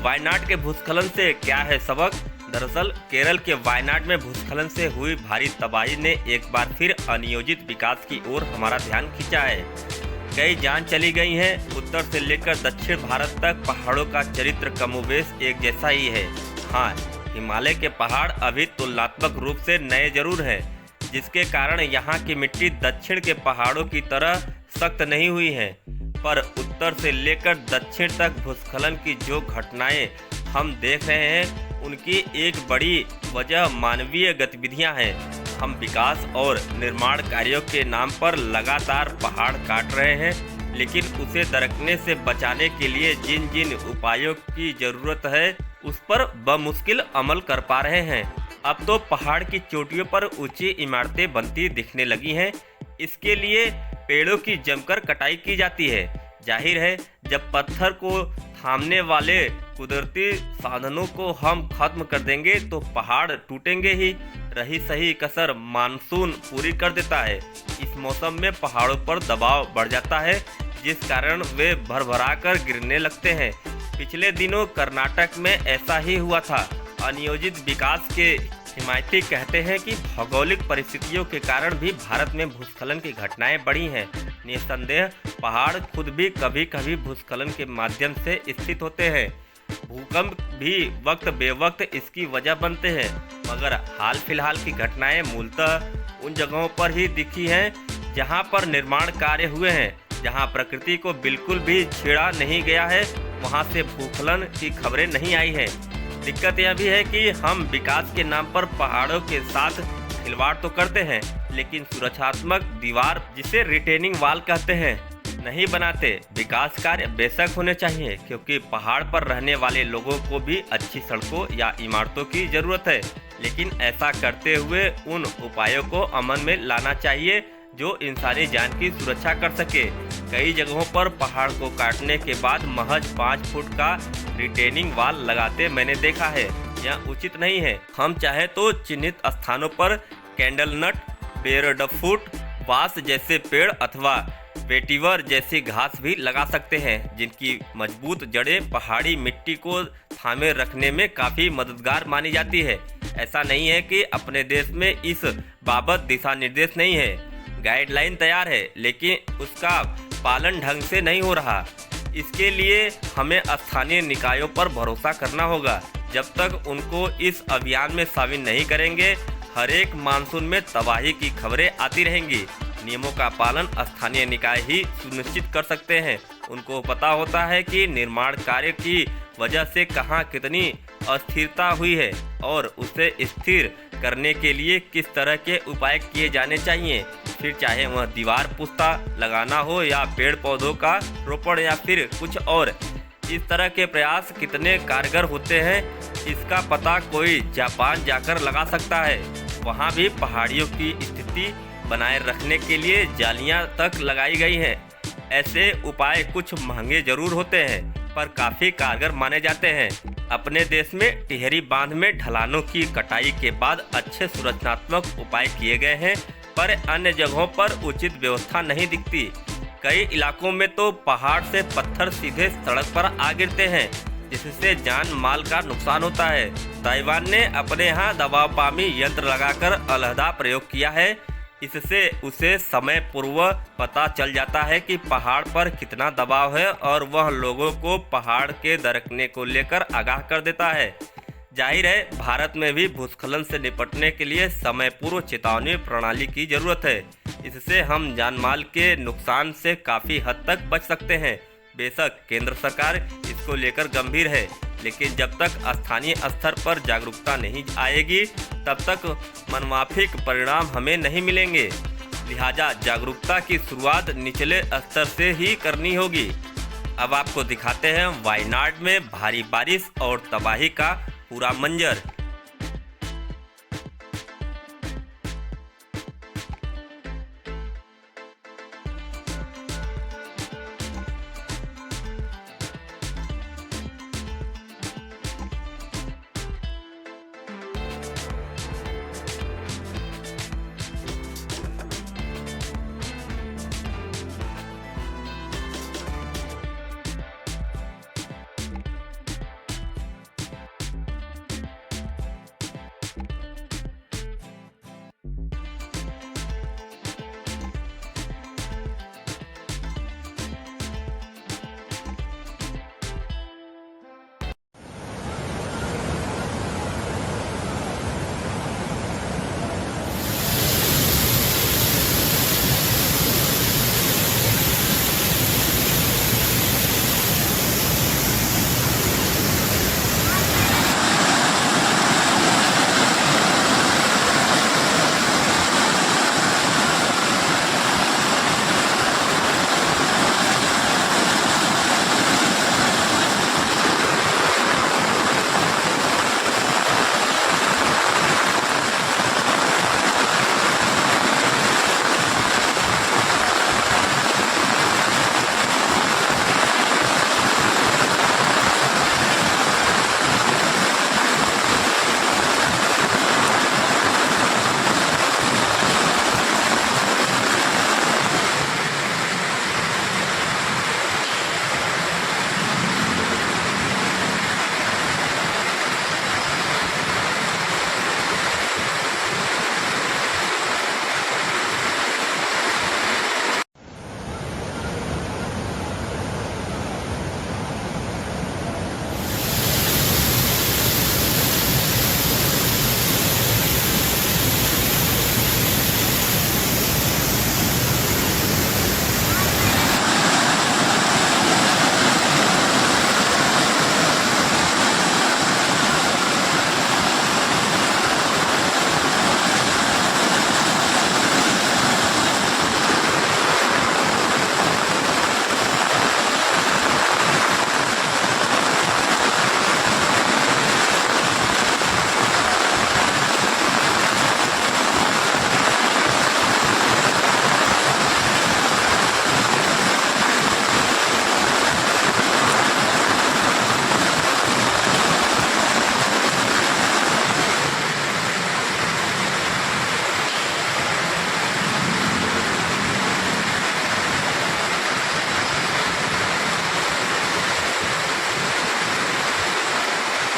वायनाड के भूस्खलन से क्या है सबक? दरअसल केरल के वायनाड में भूस्खलन से हुई भारी तबाही ने एक बार फिर अनियोजित विकास की ओर हमारा ध्यान खींचा है। कई जान चली गई हैं। उत्तर से लेकर दक्षिण भारत तक पहाड़ों का चरित्र कमोबेश एक जैसा ही है। हाँ, हिमालय के पहाड़ अभी तुलनात्मक रूप से नए जरूर हैं, जिसके कारण यहाँ की मिट्टी दक्षिण के पहाड़ों की तरह सख्त नहीं हुई है। पर उत्तर से लेकर दक्षिण तक भूस्खलन की जो घटनाएं हम देख रहे हैं, उनकी एक बड़ी वजह मानवीय गतिविधियां हैं। हम विकास और निर्माण कार्यों के नाम पर लगातार पहाड़ काट रहे हैं, लेकिन उसे दरकने से बचाने के लिए जिन जिन उपायों की जरूरत है, उस पर बमुश्किल अमल कर पा रहे हैं। अब तो पहाड़ की चोटियों पर ऊंची इमारतें बनती दिखने लगी हैं। इसके लिए पेड़ों की जमकर कटाई की जाती है। जाहिर है, जब पत्थर को थामने वाले कुदरती साधनों को हम खत्म कर देंगे तो पहाड़ टूटेंगे ही। रही सही कसर मानसून पूरी कर देता है। इस मौसम में पहाड़ों पर दबाव बढ़ जाता है, जिस कारण वे भरभरा कर गिरने लगते हैं। पिछले दिनों कर्नाटक में ऐसा ही हुआ था। अनियोजित विकास के हिमायती कहते हैं कि भौगोलिक परिस्थितियों के कारण भी भारत में भूस्खलन की घटनाएं बढ़ी हैं। निस्संदेह पहाड़ खुद भी कभी कभी भूस्खलन के माध्यम से स्थित होते हैं। भूकंप भी वक्त बेवक्त इसकी वजह बनते हैं, मगर हाल फिलहाल की घटनाएं मूलतः उन जगहों पर ही दिखी हैं जहां पर निर्माण कार्य हुए हैं। जहां प्रकृति को बिल्कुल भी छेड़ा नहीं गया है, वहां से भूस्खलन की खबरें नहीं आई हैं। दिक्कत यह भी है कि हम विकास के नाम पर पहाड़ों के साथ खिलवाड़ तो करते हैं, लेकिन सुरक्षात्मक दीवार, जिसे रिटेनिंग वाल कहते हैं, नहीं बनाते। विकास कार्य बेशक होने चाहिए, क्योंकि पहाड़ पर रहने वाले लोगों को भी अच्छी सड़कों या इमारतों की जरूरत है, लेकिन ऐसा करते हुए उन उपायों को अमल में लाना चाहिए जो इंसानी जान की सुरक्षा कर सके। कई जगहों पर पहाड़ को काटने के बाद महज 5 फुट का रिटेनिंग वाल लगाते मैंने देखा है। यह उचित नहीं है। हम चाहे तो चिन्हित स्थानों पर कैंडलनट, बेरडफुट, बांस जैसे पेड़ अथवा वेटिवर जैसी घास भी लगा सकते हैं, जिनकी मजबूत जड़ें पहाड़ी मिट्टी को थामे रखने में काफ़ी मददगार मानी जाती है। ऐसा नहीं है कि अपने देश में इस बाबत दिशा निर्देश नहीं है। गाइडलाइन तैयार है, लेकिन उसका पालन ढंग से नहीं हो रहा। इसके लिए हमें स्थानीय निकायों पर भरोसा करना होगा। जब तक उनको इस अभियान में शामिल नहीं करेंगे, हर एक मानसून में तबाही की खबरें आती रहेंगी। नियमों का पालन स्थानीय निकाय ही सुनिश्चित कर सकते हैं। उनको पता होता है कि निर्माण कार्य की वजह से कहां कितनी अस्थिरता हुई है और उसे स्थिर करने के लिए किस तरह के उपाय किए जाने चाहिए। फिर चाहे वह दीवार पुख्ता लगाना हो या पेड़ पौधों का रोपण या फिर कुछ और। इस तरह के प्रयास कितने कारगर होते हैं, इसका पता कोई जापान जाकर लगा सकता है। वहाँ भी पहाड़ियों की स्थिति बनाए रखने के लिए जालियां तक लगाई गई हैं। ऐसे उपाय कुछ महंगे जरूर होते हैं, पर काफ़ी कारगर माने जाते हैं। अपने देश में टिहरी बांध में ढलानों की कटाई के बाद अच्छे सुरक्षात्मक उपाय किए गए हैं, पर अन्य जगहों पर उचित व्यवस्था नहीं दिखती। कई इलाकों में तो पहाड़ से पत्थर सीधे सड़क पर आ गिरते हैं, जिससे जान माल का नुकसान होता है। ताइवान ने अपने यहाँ दबावपामी यंत्र लगाकर अलहदा प्रयोग किया है। इससे उसे समय पूर्व पता चल जाता है कि पहाड़ पर कितना दबाव है और वह लोगों को पहाड़ के दरकने को लेकर आगाह कर देता है। जाहिर है, भारत में भी भूस्खलन से निपटने के लिए समय पूर्व चेतावनी प्रणाली की जरूरत है। इससे हम जानमाल के नुकसान से काफ़ी हद तक बच सकते हैं। बेशक केंद्र सरकार इसको लेकर गंभीर है, लेकिन जब तक स्थानीय स्तर पर जागरूकता नहीं आएगी, तब तक मनमाफिक परिणाम हमें नहीं मिलेंगे। लिहाजा जागरूकता की शुरुआत निचले स्तर से ही करनी होगी। अब आपको दिखाते हैं वायनाड में भारी बारिश और तबाही का पूरा मंजर।